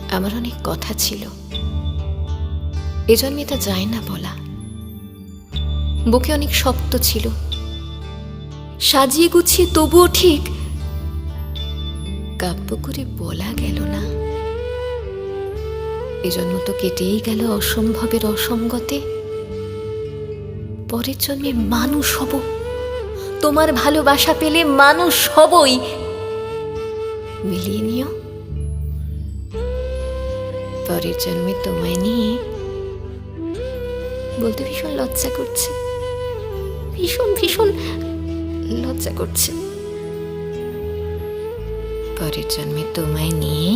আমার অনেক কথা ছিল, এ জন্মে তা যায় না বলা। বুকে অনেক শক্ত ছিল, সাজিয়ে গুছিয়ে তবুও ঠিক কাব্য করে বলা গেল না। এজন্য তো কেটেই গেল অসম্ভবের অসঙ্গতে। পরের জন্মে মানুষ হব, তোমার ভালোবাসা পেলে মানুষ হবই। মিলিয়ে নিও। পরের জন্মে তোমায় নিয়ে বলতে ভীষণ লজ্জা করছে, ভীষণ ভীষণ লজ্জা করছে। পরের জন্মে তোমায় নিয়ে